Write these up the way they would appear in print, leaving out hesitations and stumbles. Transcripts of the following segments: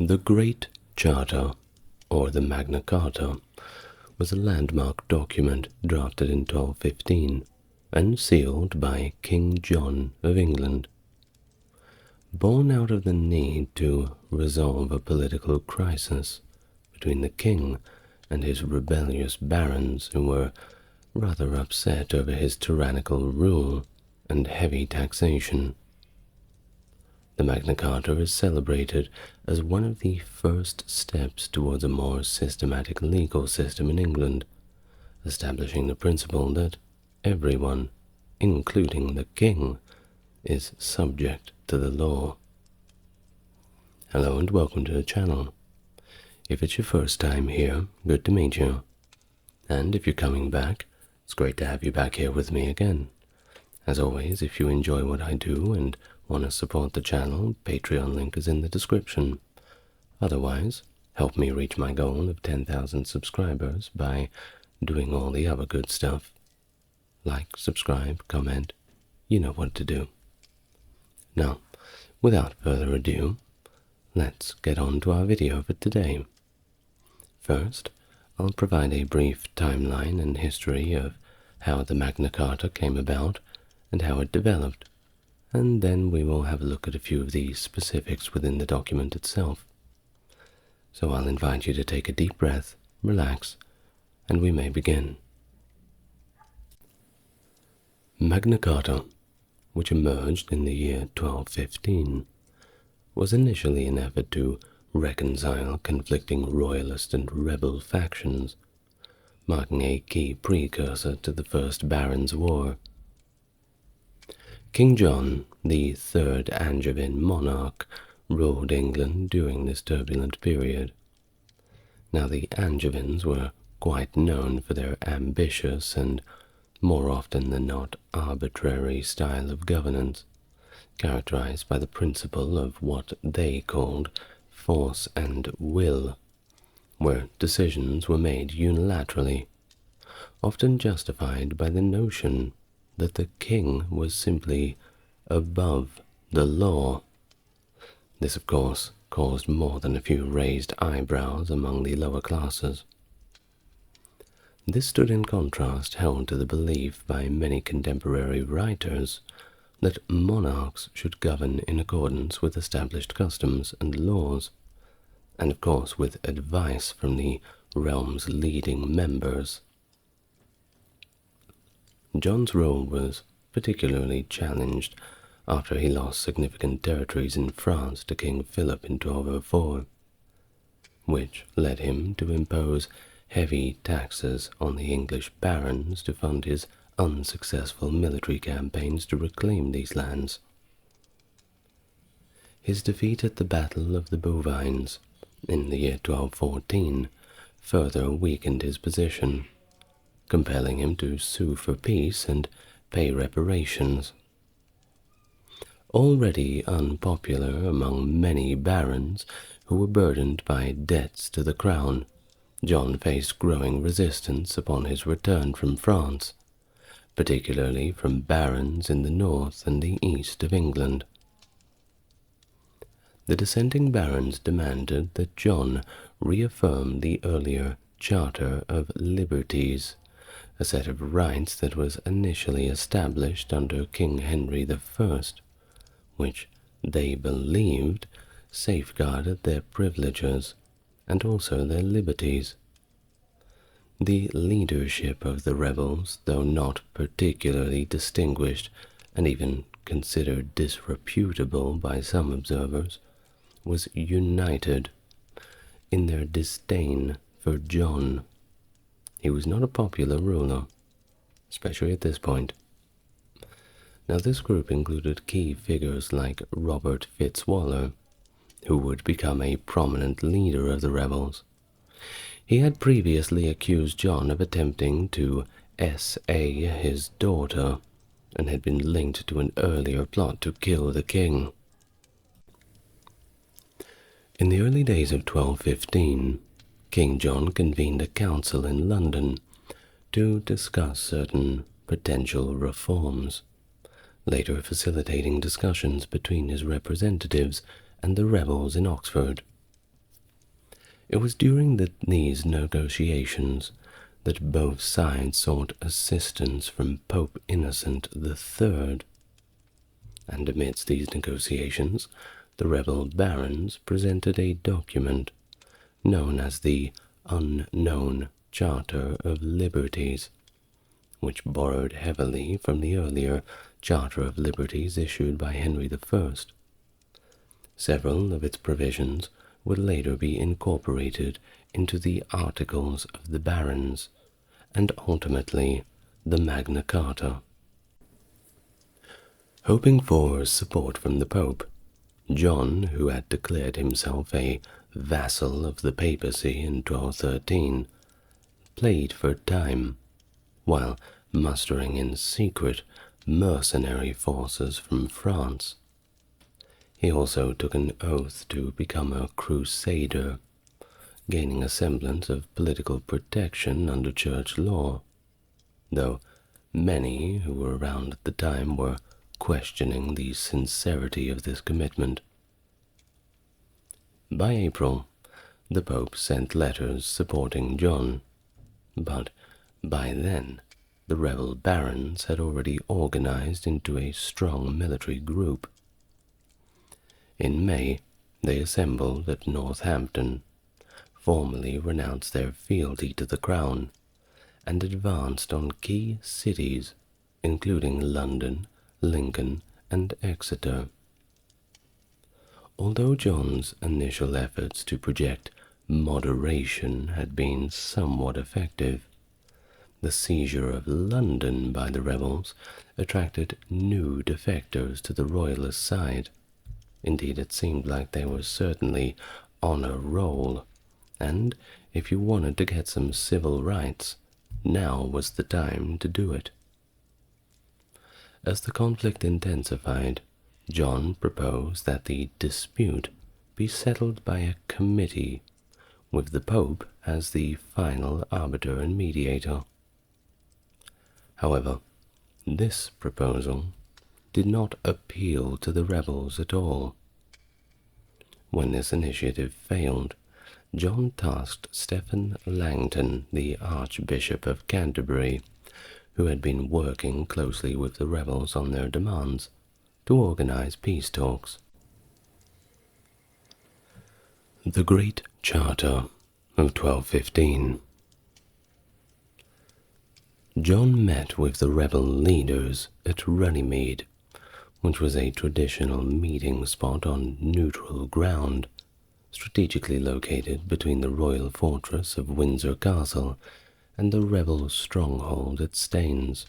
The Great Charter, or the Magna Carta, was a landmark document drafted in 1215 and sealed by King John of England. Born out of the need to resolve a political crisis between the king and his rebellious barons who were rather upset over his tyrannical rule and heavy taxation. The Magna Carta is celebrated as one of the first steps towards a more systematic legal system in England, establishing the principle that everyone, including the king, is subject to the law. Hello and welcome to the channel. If it's your first time here, good to meet you. And if you're coming back, it's great to have you back here with me again. As always, if you enjoy what I do and want to support the channel, Patreon link is in the description. Otherwise, help me reach my goal of 10,000 subscribers by doing all the other good stuff. Like, subscribe, comment, you know what to do. Now, without further ado, let's get on to our video for today. First, I'll provide a brief timeline and history of how the Magna Carta came about and how it developed, and then we will have a look at a few of the specifics within the document itself. So I'll invite you to take a deep breath, relax, and we may begin. Magna Carta, which emerged in the year 1215, was initially an effort to reconcile conflicting royalist and rebel factions, marking a key precursor to the First Barons' War. King John, the third Angevin monarch, ruled England during this turbulent period. Now the Angevins were quite known for their ambitious and, more often than not, arbitrary style of governance, characterized by the principle of what they called force and will, where decisions were made unilaterally, often justified by the notion that the king was simply above the law. This, of course, caused more than a few raised eyebrows among the lower classes. This stood in contrast held to the belief by many contemporary writers that monarchs should govern in accordance with established customs and laws, and of course with advice from the realm's leading members. John's rule was particularly challenged after he lost significant territories in France to King Philip in 1204, which led him to impose heavy taxes on the English barons to fund his unsuccessful military campaigns to reclaim these lands. His defeat at the Battle of the Bovines in the year 1214 further weakened his position, compelling him to sue for peace and pay reparations. Already unpopular among many barons who were burdened by debts to the crown, John faced growing resistance upon his return from France, particularly from barons in the north and the east of England. The dissenting barons demanded that John reaffirm the earlier Charter of Liberties, a set of rights that was initially established under King Henry I, which they believed safeguarded their privileges and also their liberties. The leadership of the rebels, though not particularly distinguished and even considered disreputable by some observers, was united in their disdain for John. He was not a popular ruler, especially at this point. Now this group included key figures like Robert Fitzwaller, who would become a prominent leader of the rebels. He had previously accused John of attempting to S.A. his daughter, and had been linked to an earlier plot to kill the king. In the early days of 1215, King John convened a council in London to discuss certain potential reforms, later facilitating discussions between his representatives and the rebels in Oxford. It was during these negotiations that both sides sought assistance from Pope Innocent III, and amidst these negotiations the rebel barons presented a document known as the Unknown Charter of Liberties, which borrowed heavily from the earlier Charter of Liberties issued by Henry I. Several of its provisions would later be incorporated into the Articles of the Barons, and ultimately the Magna Carta. Hoping for support from the Pope, John, who had declared himself a vassal of the papacy in 1213, played for time, while mustering in secret mercenary forces from France. He also took an oath to become a crusader, gaining a semblance of political protection under church law, though many who were around at the time were questioning the sincerity of this commitment. By April, the Pope sent letters supporting John, but by then the rebel barons had already organized into a strong military group. In May, they assembled at Northampton, formally renounced their fealty to the crown, and advanced on key cities, including London, Lincoln, and Exeter. Although John's initial efforts to project moderation had been somewhat effective, the seizure of London by the rebels attracted new defectors to the royalist side. Indeed, it seemed like they were certainly on a roll, and if you wanted to get some civil rights, now was the time to do it. As the conflict intensified, John proposed that the dispute be settled by a committee, with the Pope as the final arbiter and mediator. However, this proposal did not appeal to the rebels at all. When this initiative failed, John tasked Stephen Langton, the Archbishop of Canterbury, who had been working closely with the rebels on their demands, to organize peace talks. The Great Charter of 1215. John met with the rebel leaders at Runnymede, which was a traditional meeting spot on neutral ground, strategically located between the royal fortress of Windsor Castle and the rebel stronghold at Staines.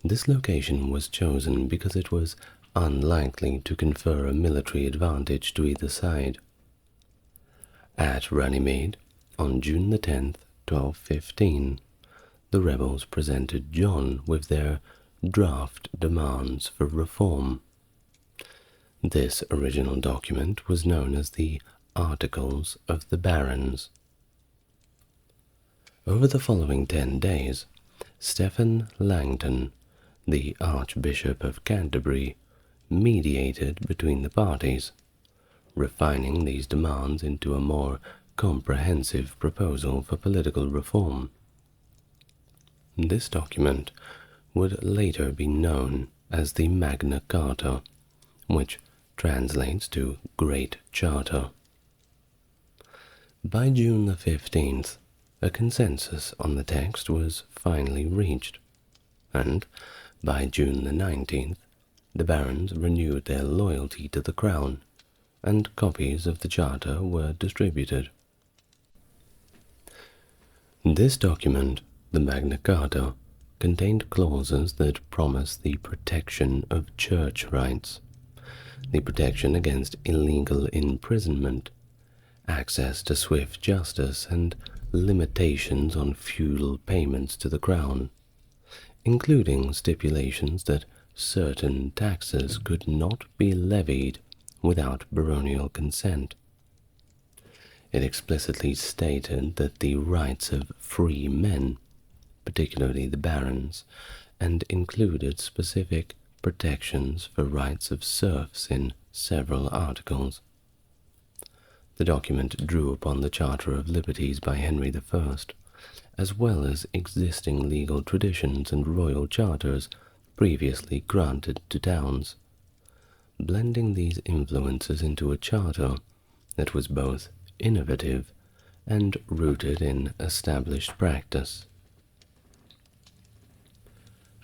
This location was chosen because it was unlikely to confer a military advantage to either side. At Runnymede, on June the 10th, 1215, the rebels presented John with their draft demands for reform. This original document was known as the Articles of the Barons. Over the following 10 days, Stephen Langton, the Archbishop of Canterbury, mediated between the parties, refining these demands into a more comprehensive proposal for political reform. This document would later be known as the Magna Carta, which translates to Great Charter. By June the 15th, a consensus on the text was finally reached, and by June the 19th, the barons renewed their loyalty to the crown, and copies of the charter were distributed. This document, the Magna Carta, contained clauses that promised the protection of church rights, the protection against illegal imprisonment, access to swift justice, and limitations on feudal payments to the crown, including stipulations that certain taxes could not be levied without baronial consent. It explicitly stated that the rights of free men, particularly the barons, and included specific protections for rights of serfs in several articles. The document drew upon the Charter of Liberties by Henry I, as well as existing legal traditions and royal charters previously granted to towns, blending these influences into a charter that was both innovative and rooted in established practice.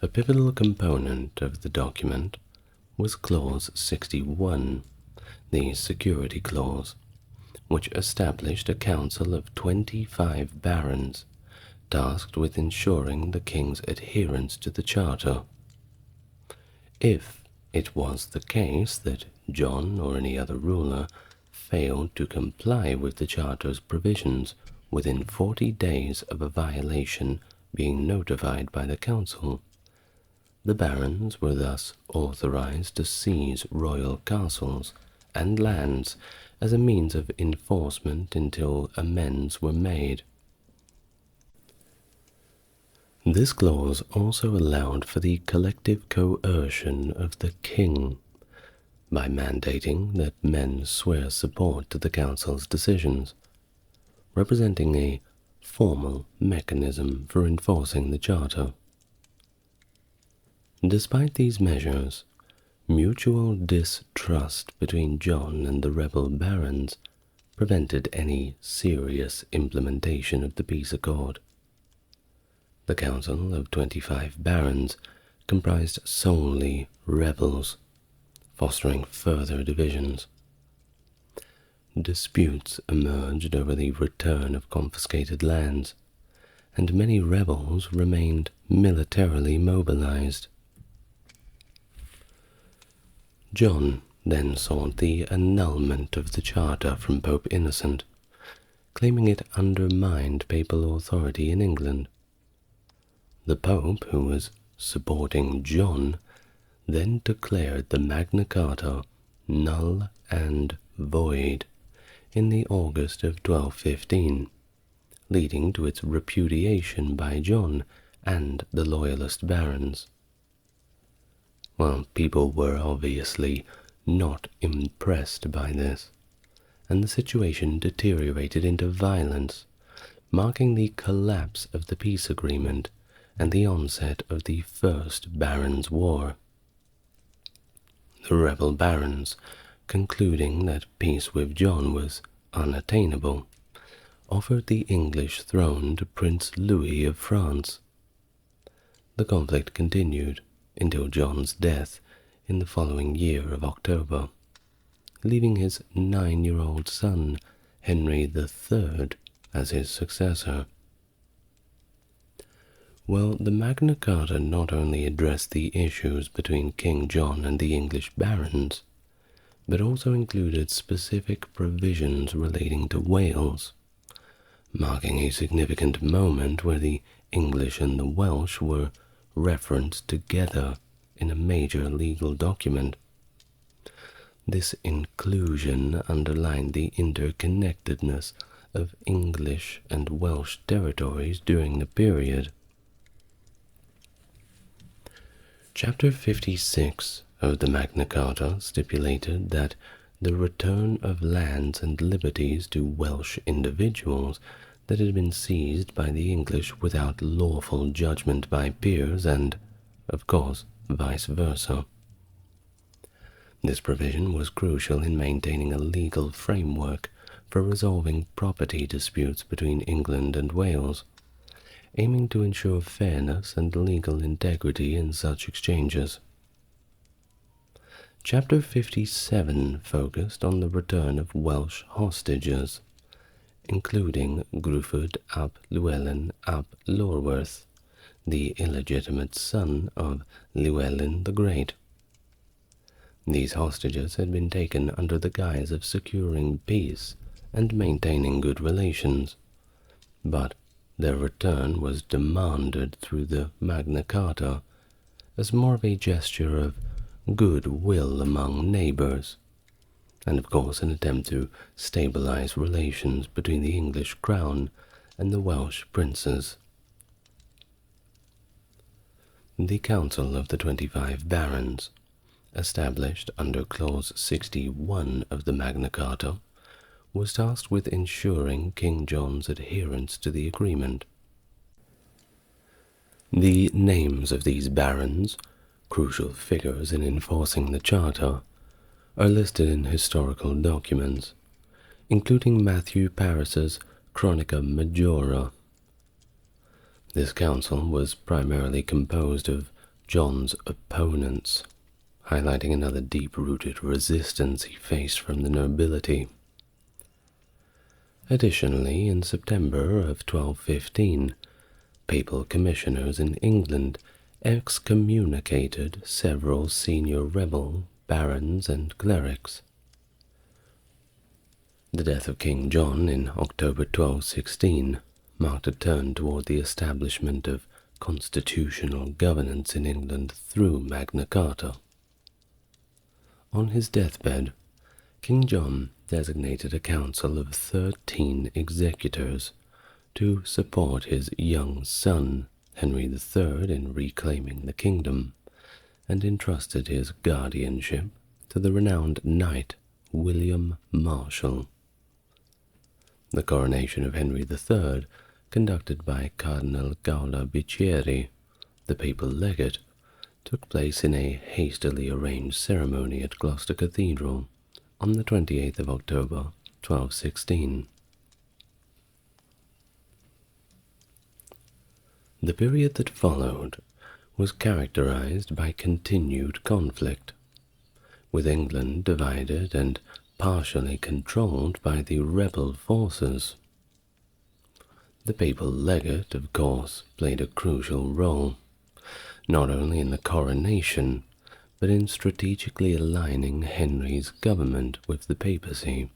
A pivotal component of the document was Clause 61, the Security Clause, which established a council of 25 barons tasked with ensuring the king's adherence to the charter. If it was the case that John or any other ruler failed to comply with the charter's provisions within 40 days of a violation being notified by the council, the barons were thus authorized to seize royal castles and lands as a means of enforcement until amends were made. This clause also allowed for the collective coercion of the king by mandating that men swear support to the council's decisions, representing a formal mechanism for enforcing the charter. Despite these measures, mutual distrust between John and the rebel barons prevented any serious implementation of the peace accord. The council of 25 barons comprised solely rebels, fostering further divisions. Disputes emerged over the return of confiscated lands, and many rebels remained militarily mobilized. John then sought the annulment of the charter from Pope Innocent, claiming it undermined papal authority in England. The Pope, who was supporting John, then declared the Magna Carta null and void in the August of 1215, leading to its repudiation by John and the Loyalist barons. Well, people were obviously not impressed by this, and the situation deteriorated into violence, marking the collapse of the peace agreement and the onset of the First Barons' War. The rebel barons, concluding that peace with John was unattainable, offered the English throne to Prince Louis of France. The conflict continued until John's death in the following year of October, leaving his 9-year-old son, Henry III, as his successor. Well, the Magna Carta not only addressed the issues between King John and the English barons, but also included specific provisions relating to Wales, marking a significant moment where the English and the Welsh were referenced together in a major legal document. This inclusion underlined the interconnectedness of English and Welsh territories during the period. Chapter 56 of the Magna Carta stipulated that the return of lands and liberties to Welsh individuals that had been seized by the English without lawful judgment by peers and, of course, vice versa. This provision was crucial in maintaining a legal framework for resolving property disputes between England and Wales, aiming to ensure fairness and legal integrity in such exchanges. Chapter 57 focused on the return of Welsh hostages, including Gruffudd ap Llywelyn ap Lorwerth, the illegitimate son of Llywelyn the Great. These hostages had been taken under the guise of securing peace and maintaining good relations, but their return was demanded through the Magna Carta as more of a gesture of goodwill among neighbors, and of course an attempt to stabilize relations between the English crown and the Welsh princes. The Council of the 25 Barons, established under Clause 61 of the Magna Carta, was tasked with ensuring King John's adherence to the agreement. The names of these barons, crucial figures in enforcing the Charter, are listed in historical documents, including Matthew Paris's Chronica Majora. This council was primarily composed of John's opponents, highlighting another deep-rooted resistance he faced from the nobility. Additionally, in September of 1215, papal commissioners in England excommunicated several senior rebel barons and clerics. The death of King John in October 1216 marked a turn toward the establishment of constitutional governance in England through Magna Carta. On his deathbed, King John designated a council of 13 executors to support his young son, Henry III, in reclaiming the kingdom, and entrusted his guardianship to the renowned knight William Marshal. The coronation of Henry III, conducted by Cardinal Gaula Bicchieri, the papal legate, took place in a hastily arranged ceremony at Gloucester Cathedral on the 28th of October, 1216. The period that followed was characterized by continued conflict, with England divided and partially controlled by the rebel forces. The papal legate, of course, played a crucial role, not only in the coronation, but in strategically aligning Henry's government with the papacy,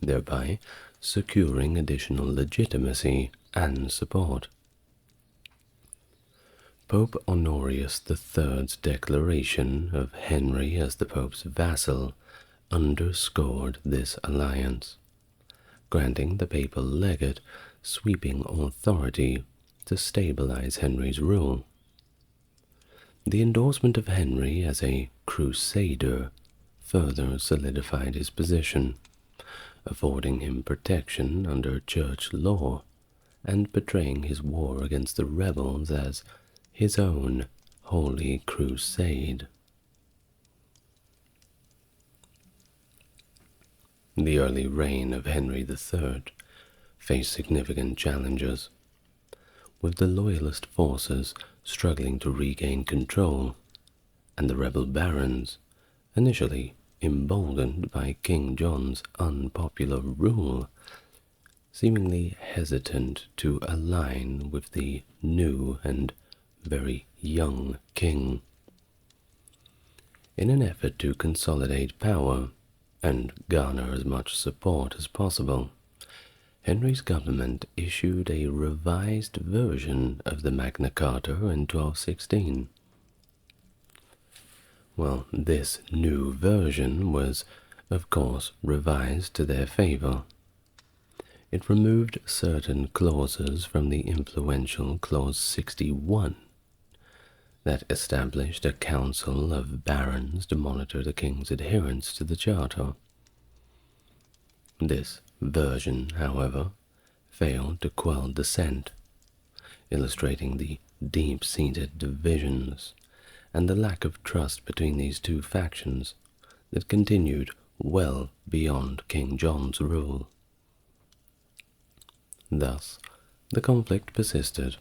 thereby securing additional legitimacy and support. Pope Honorius III's declaration of Henry as the Pope's vassal underscored this alliance, granting the papal legate sweeping authority to stabilize Henry's rule. The endorsement of Henry as a crusader further solidified his position, affording him protection under church law and portraying his war against the rebels as his own holy crusade. The early reign of Henry III faced significant challenges, with the loyalist forces struggling to regain control, and the rebel barons, initially emboldened by King John's unpopular rule, seemingly hesitant to align with the new and very young king. In an effort to consolidate power and garner as much support as possible, Henry's government issued a revised version of the Magna Carta in 1216. Well, this new version was, of course, revised to their favor. It removed certain clauses from the influential Clause 61 that established a council of barons to monitor the king's adherence to the Charter. This version, however, failed to quell dissent, illustrating the deep-seated divisions and the lack of trust between these two factions that continued well beyond King John's rule. Thus, the conflict persisted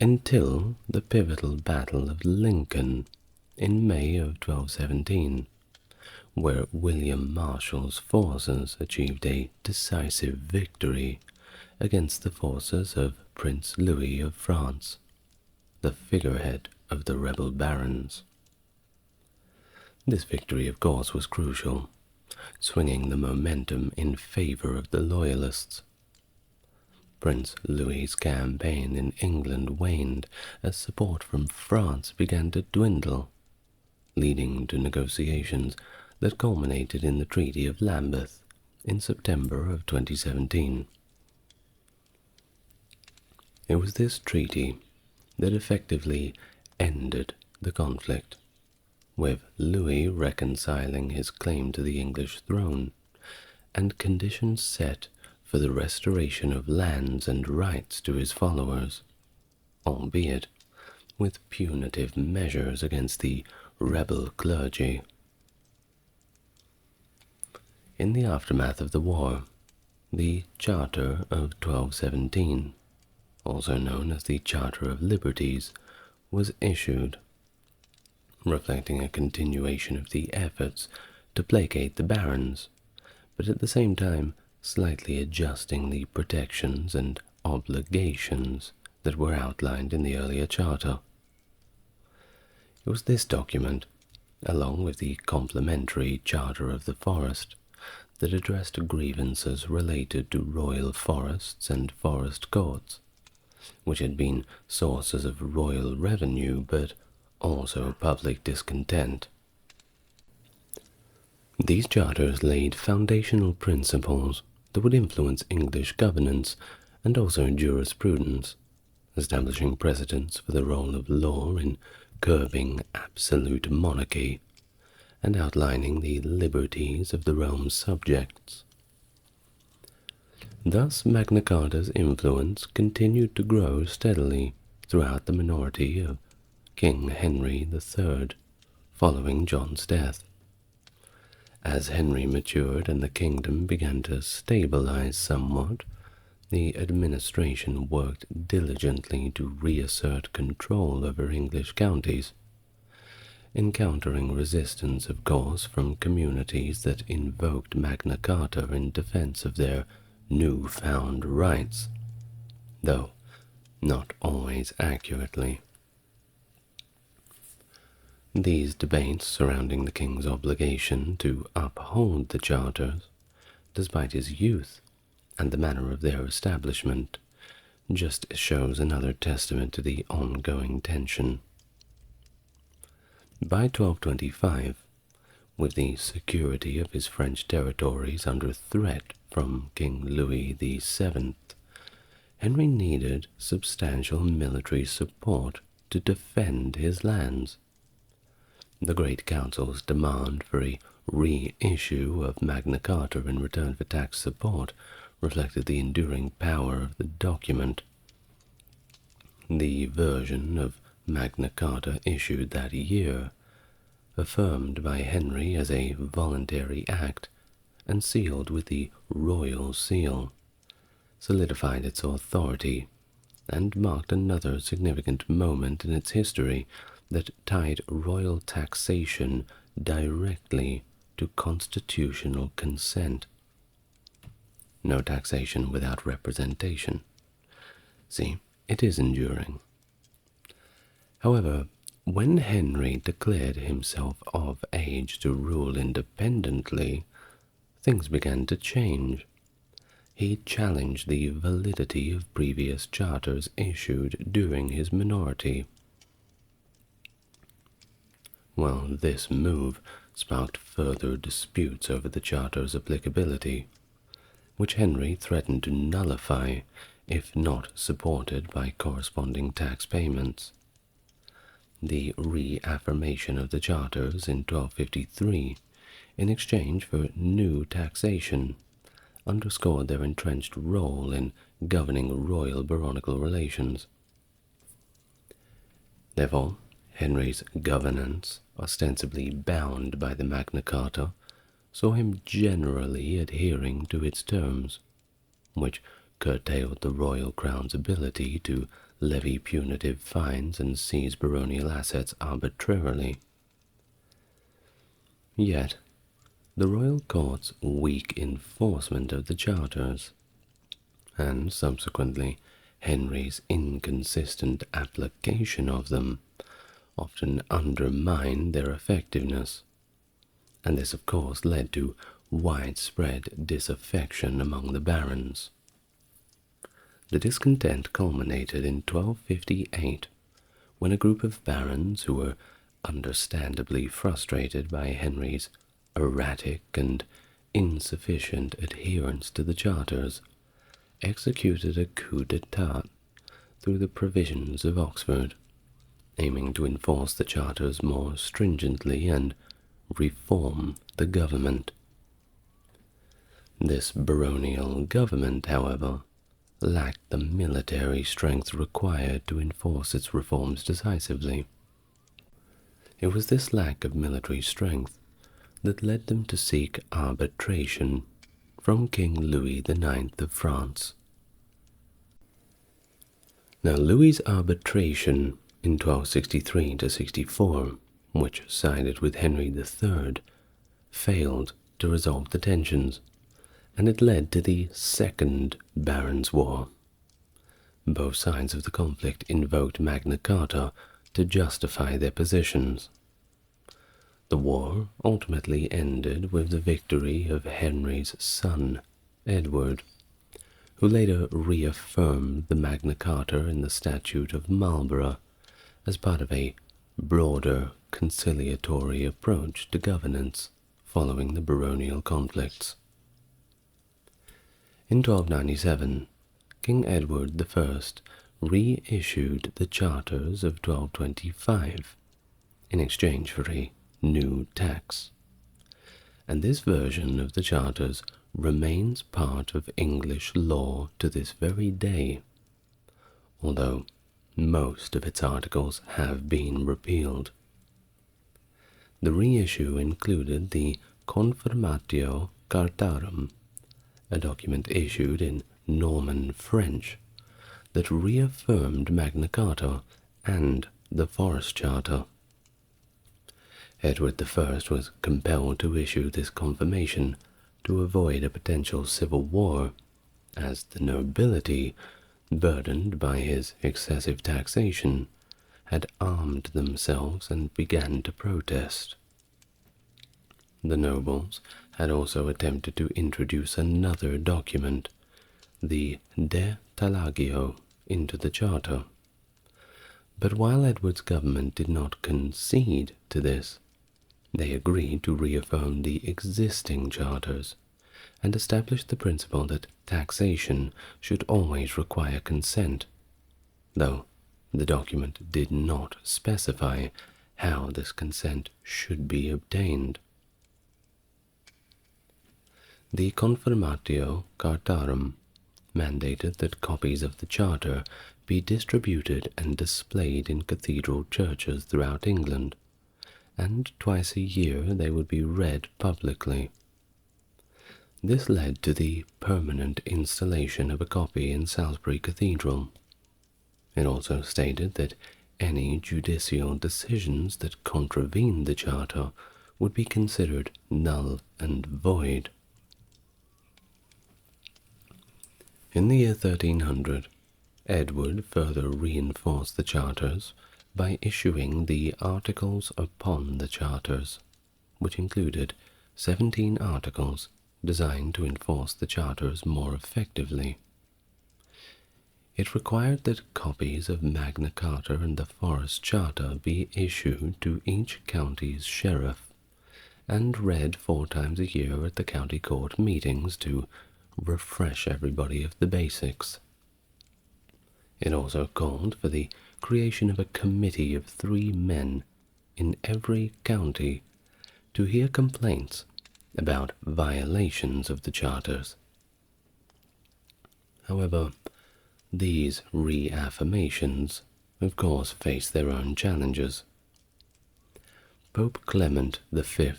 until the pivotal Battle of Lincoln in May of 1217, where William Marshal's forces achieved a decisive victory against the forces of Prince Louis of France, the figurehead of the rebel barons. This victory, of course, was crucial, swinging the momentum in favor of the Loyalists. Prince Louis's campaign in England waned as support from France began to dwindle, leading to negotiations that culminated in the Treaty of Lambeth in September of 2017. It was this treaty that effectively ended the conflict, with Louis reconciling his claim to the English throne and conditions set for the restoration of lands and rights to his followers, albeit with punitive measures against the rebel clergy. In the aftermath of the war, the Charter of 1217, also known as the Charter of Liberties, was issued, reflecting a continuation of the efforts to placate the barons, but at the same time slightly adjusting the protections and obligations that were outlined in the earlier charter. It was this document, along with the complementary Charter of the Forest, that addressed grievances related to royal forests and forest courts, which had been sources of royal revenue but also public discontent. These charters laid foundational principles that would influence English governance and also jurisprudence, establishing precedents for the role of law in curbing absolute monarchy and outlining the liberties of the realm's subjects. Thus, Magna Carta's influence continued to grow steadily throughout the minority of King Henry III, following John's death. As Henry matured and the kingdom began to stabilize somewhat, the administration worked diligently to reassert control over English counties, encountering resistance, of course, from communities that invoked Magna Carta in defense of their newfound rights, though not always accurately. These debates surrounding the king's obligation to uphold the charters, despite his youth and the manner of their establishment, just shows another testament to the ongoing tension. By 1225, with the security of his French territories under threat from King Louis VII, Henry needed substantial military support to defend his lands. The Great Council's demand for a reissue of Magna Carta in return for tax support reflected the enduring power of the document. The version of Magna Carta issued that year, affirmed by Henry as a voluntary act and sealed with the royal seal, solidified its authority and marked another significant moment in its history that tied royal taxation directly to constitutional consent. No taxation without representation. See, it is enduring. However, when Henry declared himself of age to rule independently, things began to change. He challenged the validity of previous charters issued during his minority. Well, this move sparked further disputes over the charter's applicability, which Henry threatened to nullify if not supported by corresponding tax payments. The reaffirmation of the charters in 1253, in exchange for new taxation, underscored their entrenched role in governing royal baronial relations. Therefore, Henry's governance, ostensibly bound by the Magna Carta, saw him generally adhering to its terms, which curtailed the royal crown's ability to levy punitive fines and seize baronial assets arbitrarily. Yet, the royal court's weak enforcement of the charters, and subsequently Henry's inconsistent application of them, often undermined their effectiveness, and this of course led to widespread disaffection among the barons. The discontent culminated in 1258, when a group of barons who were understandably frustrated by Henry's erratic and insufficient adherence to the charters executed a coup d'etat through the provisions of Oxford, aiming to enforce the charters more stringently and reform the government. This baronial government, however, lacked the military strength required to enforce its reforms decisively. It was this lack of military strength that led them to seek arbitration from King Louis IX of France. Now, Louis's arbitration in 1263–64, which sided with Henry III, failed to resolve the tensions, and it led to the Second Barons' War. Both sides of the conflict invoked Magna Carta to justify their positions. The war ultimately ended with the victory of Henry's son, Edward, who later reaffirmed the Magna Carta in the Statute of Marlborough as part of a broader conciliatory approach to governance following the baronial conflicts. In 1297, King Edward I reissued the charters of 1225 in exchange for a new tax, and this version of the charters remains part of English law to this very day, although most of its articles have been repealed. The reissue included the Confirmatio Cartarum, a document issued in Norman French that reaffirmed Magna Carta and the Forest Charter. Edward I was compelled to issue this confirmation to avoid a potential civil war, as the nobility, burdened by his excessive taxation, had armed themselves and began to protest. The nobles had also attempted to introduce another document, the De Tallagio, into the charter. But while Edward's government did not concede to this, they agreed to reaffirm the existing charters and establish the principle that taxation should always require consent, though the document did not specify how this consent should be obtained. The Confirmatio Cartarum mandated that copies of the charter be distributed and displayed in cathedral churches throughout England, and twice a year they would be read publicly. This led to the permanent installation of a copy in Salisbury Cathedral. It also stated that any judicial decisions that contravened the charter would be considered null and void. In the year 1300, Edward further reinforced the charters by issuing the Articles upon the Charters, which included 17 articles designed to enforce the charters more effectively. It required that copies of Magna Carta and the Forest Charter be issued to each county's sheriff and read 4 times a year at the county court meetings to refresh everybody of the basics. It also called for the creation of a committee of 3 men in every county to hear complaints about violations of the charters. However, these reaffirmations, of course, face their own challenges. Pope Clement V,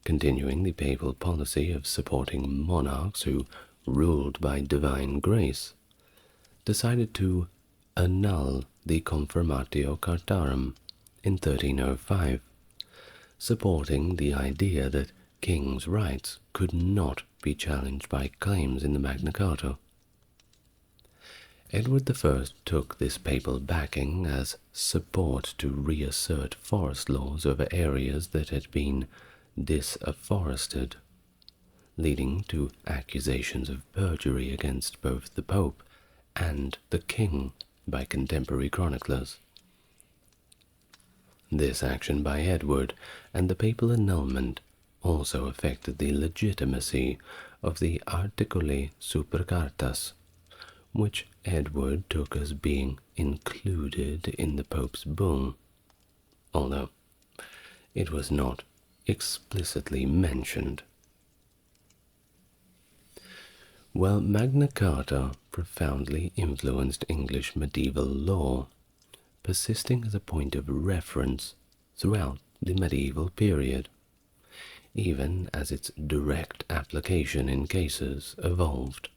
continuing the papal policy of supporting monarchs who ruled by divine grace, decided to annul the Confirmatio Cartarum in 1305, supporting the idea that kings' rights could not be challenged by claims in the Magna Carta. Edward I took this papal backing as support to reassert forest laws over areas that had been disafforested, leading to accusations of perjury against both the Pope and the King by contemporary chroniclers. This action by Edward and the papal annulment also affected the legitimacy of the Articuli super cartas, which Edward took as being included in the Pope's bull, although it was not explicitly mentioned. While Magna Carta profoundly influenced English medieval law, persisting as a point of reference throughout the medieval period, even as its direct application in cases evolved.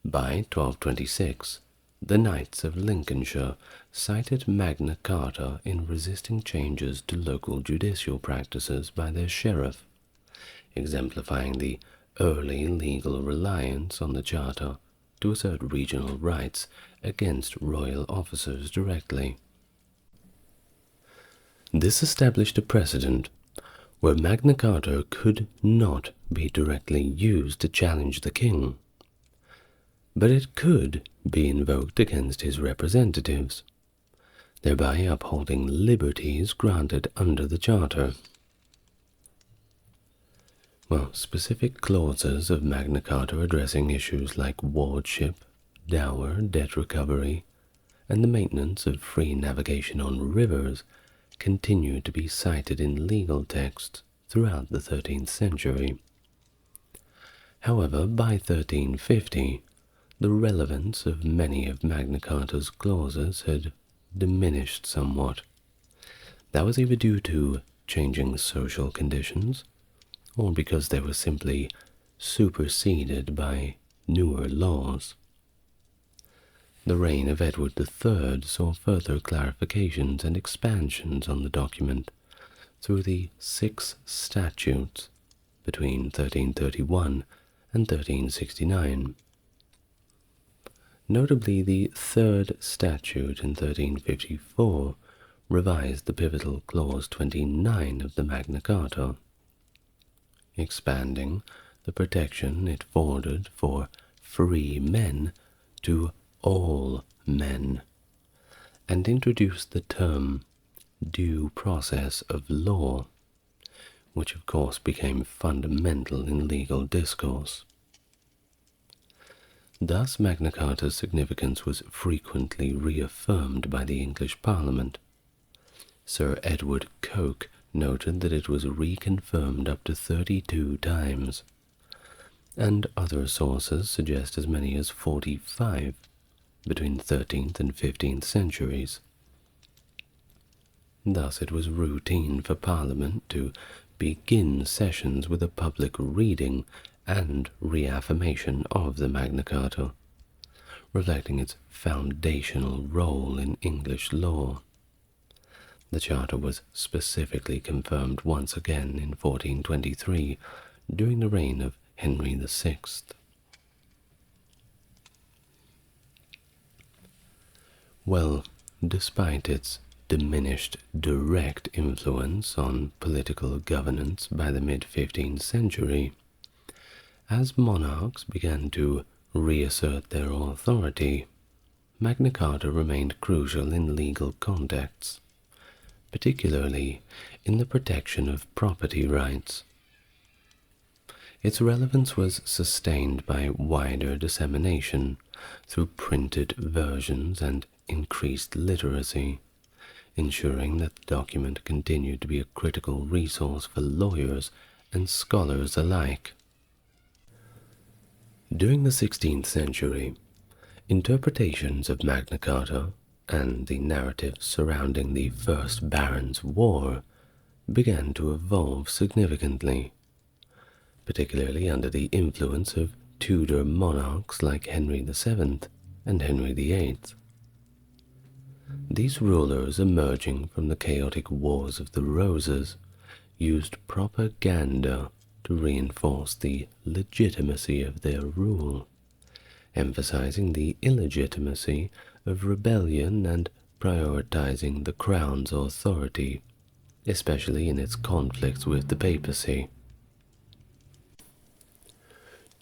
By 1226, the Knights of Lincolnshire cited Magna Carta in resisting changes to local judicial practices by their sheriff, exemplifying the early legal reliance on the Charter to assert regional rights against royal officers directly. This established a precedent where Magna Carta could not be directly used to challenge the king, but it could be invoked against his representatives, thereby upholding liberties granted under the Charter. Well, specific clauses of Magna Carta addressing issues like wardship, dower, debt recovery, and the maintenance of free navigation on rivers continue to be cited in legal texts throughout the 13th century. However, by 1350, the relevance of many of Magna Carta's clauses had diminished somewhat. That was either due to changing social conditions, or because they were simply superseded by newer laws. The reign of Edward III saw further clarifications and expansions on the document through the 6 statutes between 1331 and 1369. Notably, the 3rd statute in 1354 revised the pivotal Clause 29 of the Magna Carta, expanding the protection it afforded for free men to all men, and introduced the term due process of law, which of course became fundamental in legal discourse. Thus Magna Carta's significance was frequently reaffirmed by the English Parliament. Sir Edward Coke noted that it was reconfirmed up to 32 times, and other sources suggest as many as 45 between the 13th and 15th centuries. Thus it was routine for Parliament to begin sessions with a public reading and reaffirmation of the Magna Carta, reflecting its foundational role in English law. The Charter was specifically confirmed once again in 1423 during the reign of Henry VI. Well, despite its diminished direct influence on political governance by the mid-15th century, as monarchs began to reassert their authority, Magna Carta remained crucial in legal contexts, particularly in the protection of property rights. Its relevance was sustained by wider dissemination through printed versions and increased literacy, ensuring that the document continued to be a critical resource for lawyers and scholars alike. During the 16th century, interpretations of Magna Carta and the narratives surrounding the First Barons' War began to evolve significantly, particularly under the influence of Tudor monarchs like Henry VII and Henry VIII. These rulers, emerging from the chaotic Wars of the Roses, used propaganda to reinforce the legitimacy of their rule, emphasizing the illegitimacy of rebellion and prioritizing the crown's authority, especially in its conflicts with the papacy.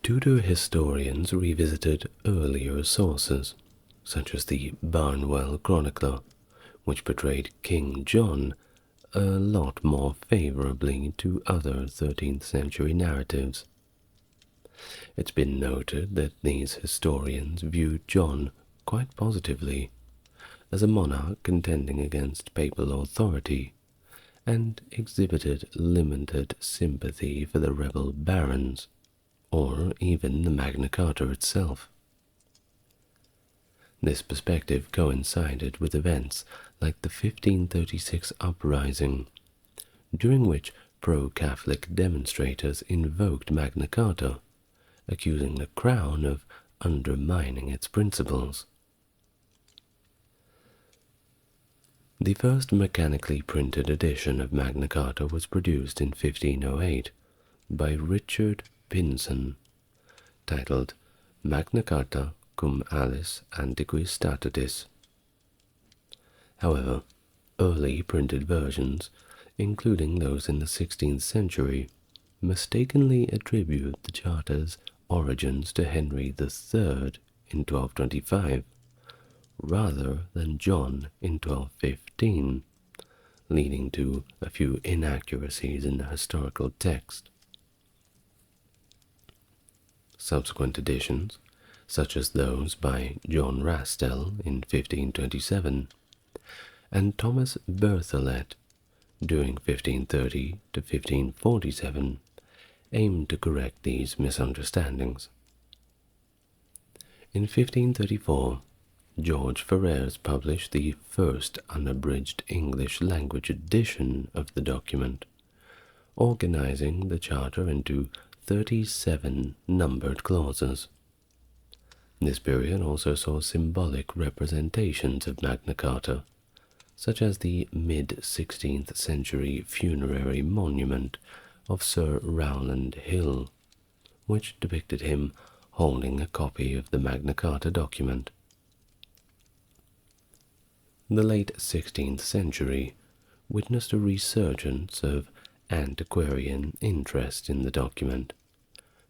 Tudor historians revisited earlier sources, such as the Barnwell Chronicler, which portrayed King John a lot more favorably to other 13th century narratives. It's been noted that these historians viewed John quite positively as a monarch contending against papal authority, and exhibited limited sympathy for the rebel barons, or even the Magna Carta itself. This perspective coincided with events like the 1536 uprising, during which pro-Catholic demonstrators invoked Magna Carta, accusing the Crown of undermining its principles. The first mechanically printed edition of Magna Carta was produced in 1508 by Richard Pinson, titled Magna Carta cum aliis antiquis statutis. However, early printed versions, including those in the 16th century, mistakenly attribute the charter's origins to Henry III in 1225, rather than John in 1215, leading to a few inaccuracies in the historical text. Subsequent editions, such as those by John Rastell in 1527 and Thomas Berthollet during 1530 to 1547, aimed to correct these misunderstandings. In 1534, George Ferrers published the first unabridged English language edition of the document, organizing the Charter into 37 numbered clauses. This period also saw symbolic representations of Magna Carta, such as the mid-16th century funerary monument of Sir Rowland Hill, which depicted him holding a copy of the Magna Carta document. The late 16th century witnessed a resurgence of antiquarian interest in the document,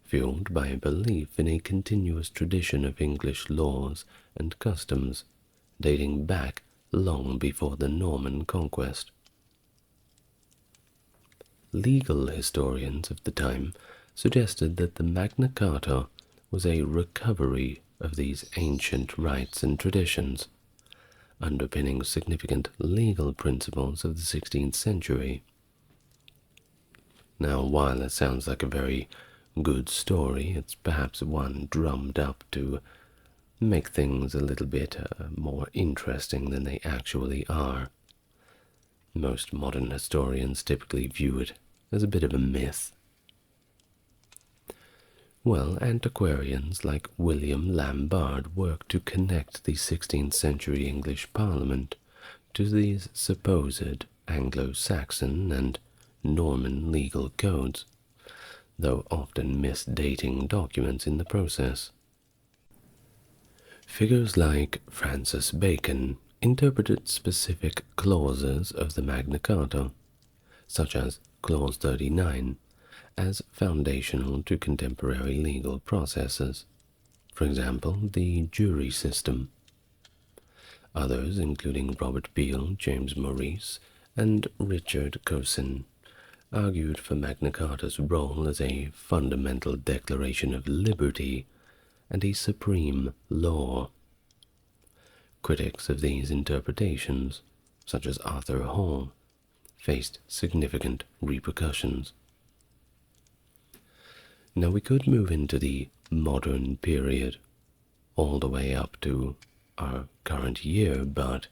fueled by a belief in a continuous tradition of English laws and customs dating back long before the Norman conquest. Legal historians of the time suggested that the Magna Carta was a recovery of these ancient rights and traditions, underpinning significant legal principles of the 16th century. Now, while it sounds like a very good story, it's perhaps one drummed up to make things a little bit more interesting than they actually are. Most modern historians typically view it as a bit of a myth. Well, antiquarians like William Lambarde worked to connect the 16th century English Parliament to these supposed Anglo-Saxon and Norman legal codes, though often misdating documents in the process. Figures like Francis Bacon interpreted specific clauses of the Magna Carta, such as Clause 39, as foundational to contemporary legal processes, for example, the jury system. Others, including Robert Beale, James Maurice, and Richard Cosin, argued for Magna Carta's role as a fundamental declaration of liberty and a supreme law. Critics of these interpretations, such as Arthur Hall, faced significant repercussions. Now we could move into the modern period, all the way up to our current year, but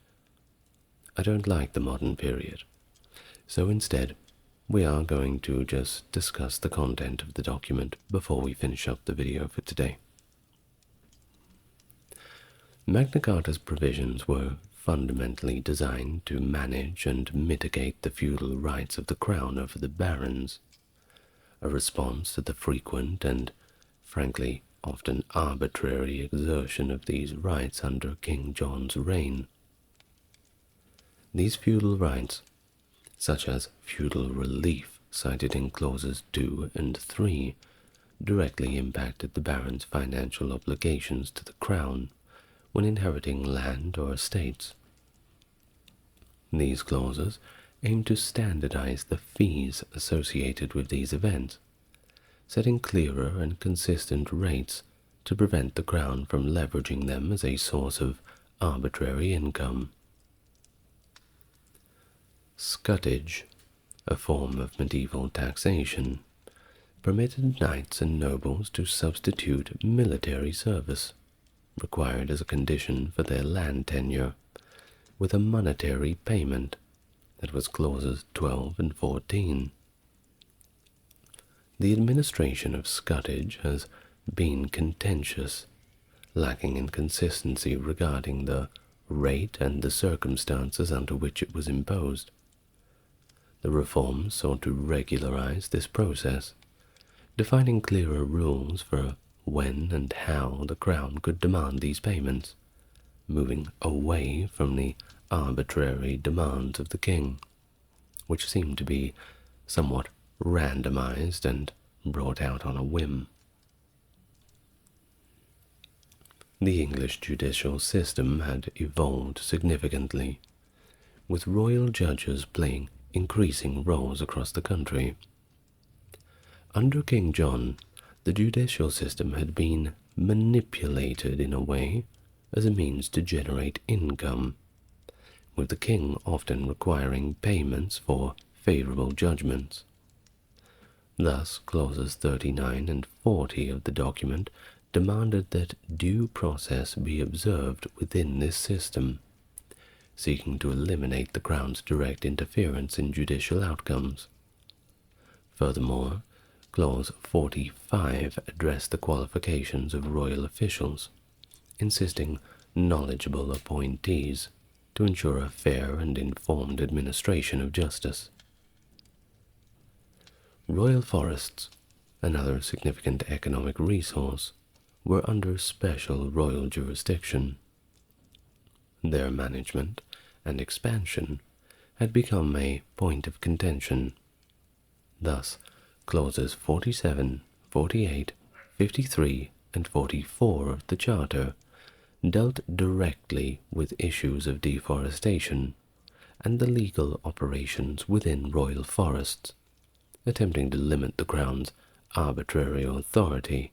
I don't like the modern period. So instead, we are going to just discuss the content of the document before we finish up the video for today. Magna Carta's provisions were fundamentally designed to manage and mitigate the feudal rights of the crown over the barons, a response to the frequent and, frankly, often arbitrary exertion of these rights under King John's reign. These feudal rights, such as feudal relief cited in clauses 2 and 3, directly impacted the barons' financial obligations to the crown when inheriting land or estates. These clauses aim to standardize the fees associated with these events, setting clearer and consistent rates to prevent the crown from leveraging them as a source of arbitrary income. Scutage, a form of medieval taxation, permitted knights and nobles to substitute military service, required as a condition for their land tenure, with a monetary payment. That was clauses 12 and 14. The administration of scutage has been contentious, lacking in consistency regarding the rate and the circumstances under which it was imposed. The reforms sought to regularize this process, defining clearer rules for when and how the Crown could demand these payments, moving away from the arbitrary demands of the king, which seemed to be somewhat randomized and brought out on a whim. The English judicial system had evolved significantly, with royal judges playing increasing roles across the country. Under King John, the judicial system had been manipulated in a way as a means to generate income, with the king often requiring payments for favorable judgments. Thus, clauses 39 and 40 of the document demanded that due process be observed within this system, seeking to eliminate the Crown's direct interference in judicial outcomes. Furthermore, Clause 45 addressed the qualifications of royal officials, insisting knowledgeable appointees to ensure a fair and informed administration of justice. Royal forests, another significant economic resource, were under special royal jurisdiction. Their management and expansion had become a point of contention. Thus, clauses 47, 48, 53, and 44 of the Charter dealt directly with issues of deforestation and the legal operations within royal forests, attempting to limit the Crown's arbitrary authority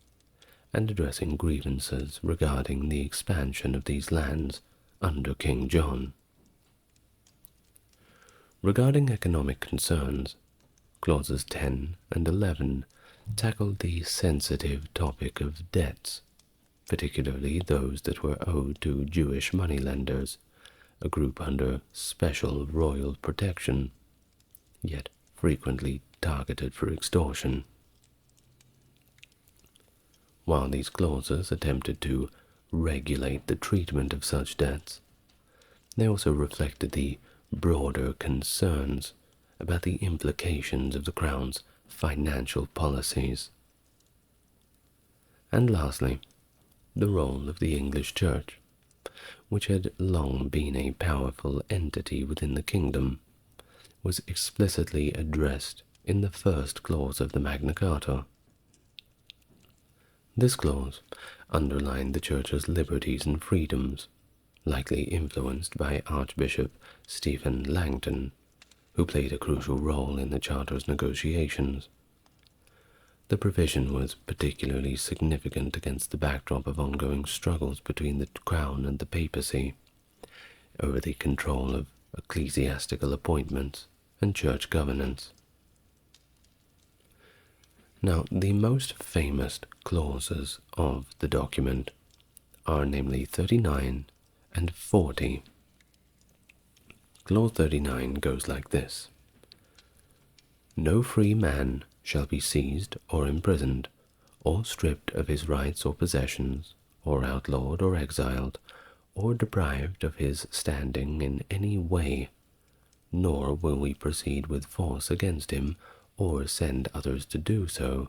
and addressing grievances regarding the expansion of these lands under King John. Regarding economic concerns, clauses 10 and 11 tackled the sensitive topic of debts, particularly those that were owed to Jewish moneylenders, a group under special royal protection, yet frequently targeted for extortion. While these clauses attempted to regulate the treatment of such debts, they also reflected the broader concerns about the implications of the Crown's financial policies. And lastly, the role of the English Church, which had long been a powerful entity within the kingdom, was explicitly addressed in the first clause of the Magna Carta. This clause underlined the Church's liberties and freedoms, likely influenced by Archbishop Stephen Langton, who played a crucial role in the Charter's negotiations. The provision was particularly significant against the backdrop of ongoing struggles between the Crown and the papacy over the control of ecclesiastical appointments and church governance. Now, the most famous clauses of the document are namely 39 and 40. Clause 39 goes like this: No free man shall be seized or imprisoned, or stripped of his rights or possessions, or outlawed or exiled, or deprived of his standing in any way, nor will we proceed with force against him, or send others to do so,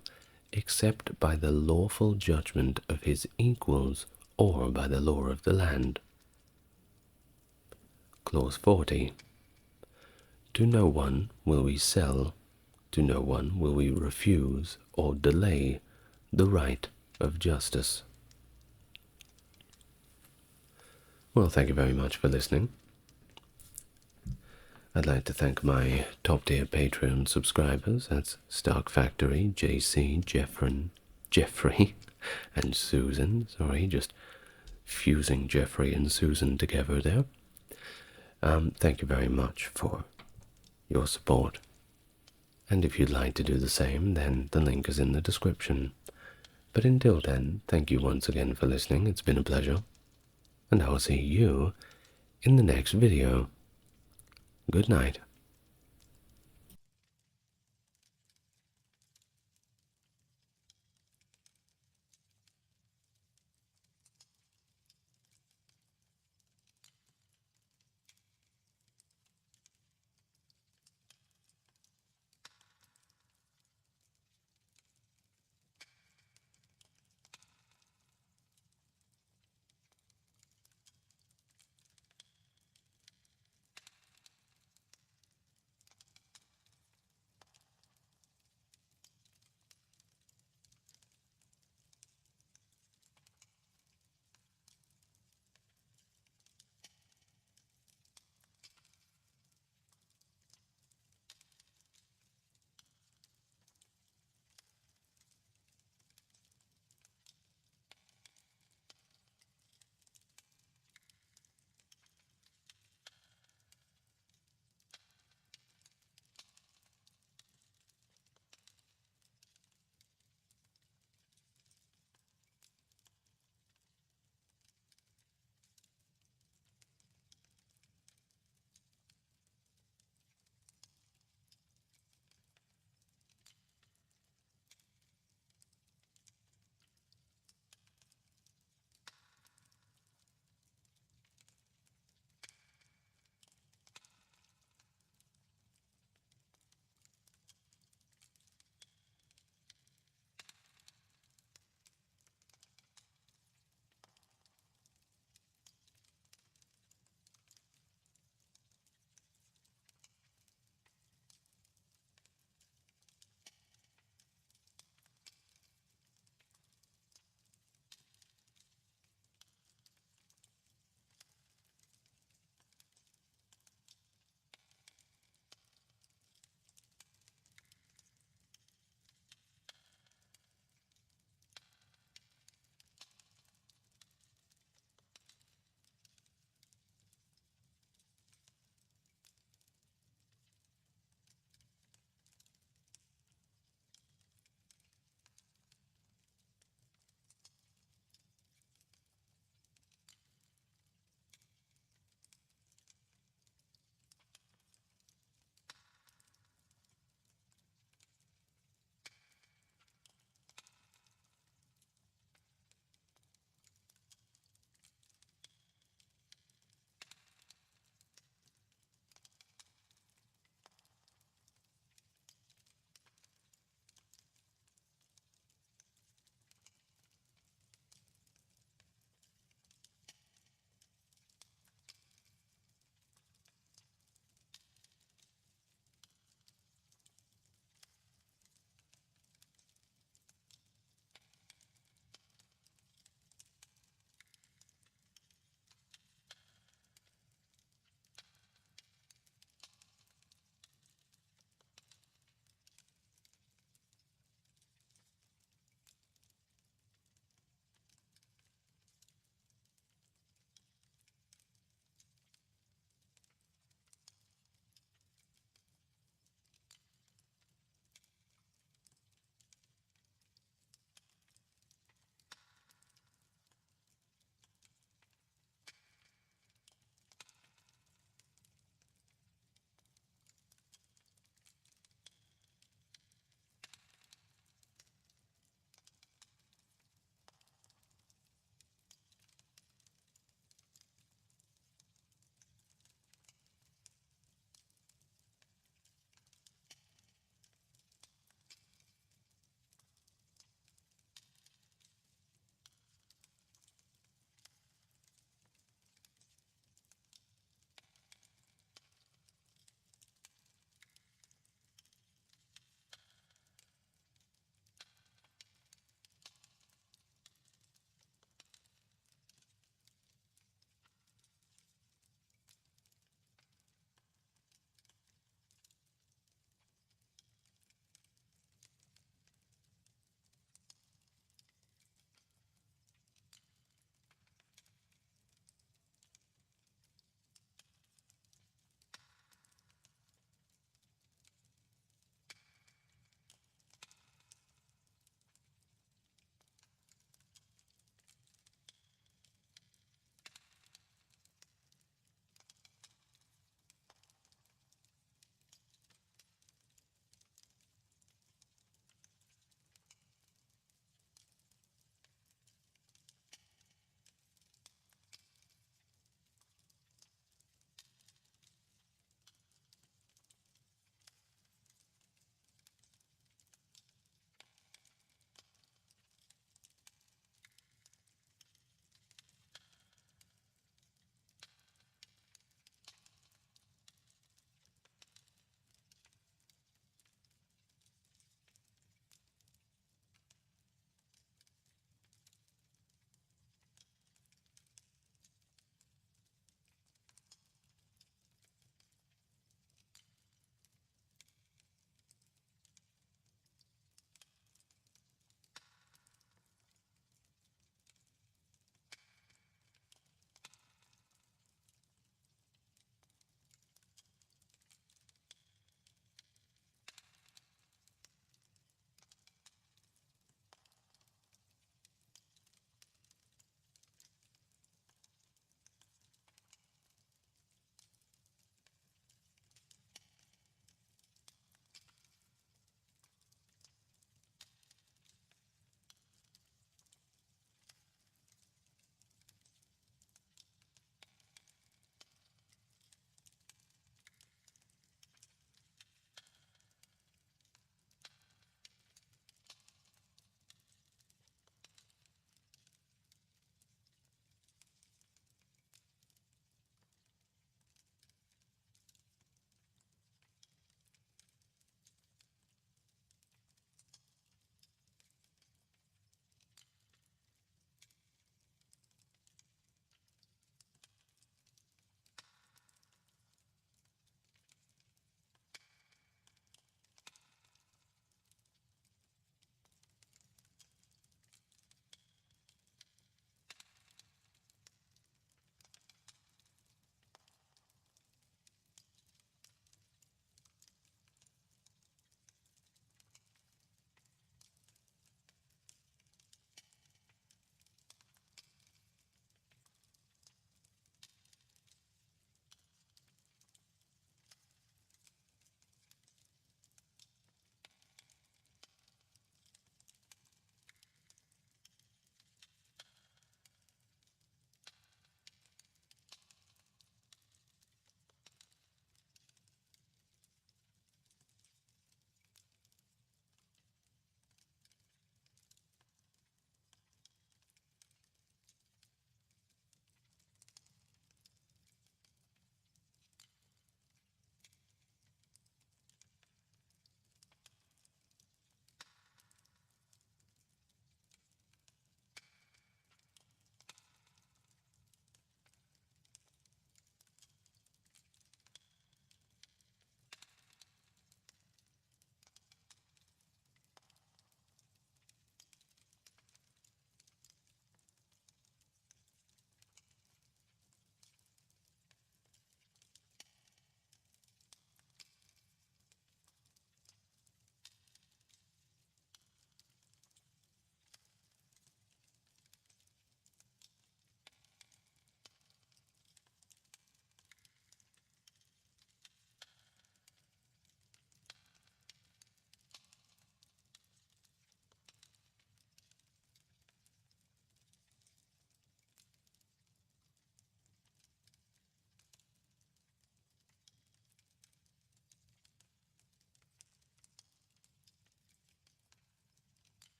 except by the lawful judgment of his equals, or by the law of the land. Clause 40. To no one will we sell, to no one will we refuse or delay the right of justice. Well, thank you very much for listening. I'd like to thank my top-tier Patreon subscribers. That's Stark Factory, JC, Jeffrey, and Susan. Sorry, just fusing Jeffrey and Susan together there. Thank you very much for your support. And if you'd like to do the same, then the link is in the description. But until then, thank you once again for listening. It's been a pleasure. And I'll see you in the next video. Good night.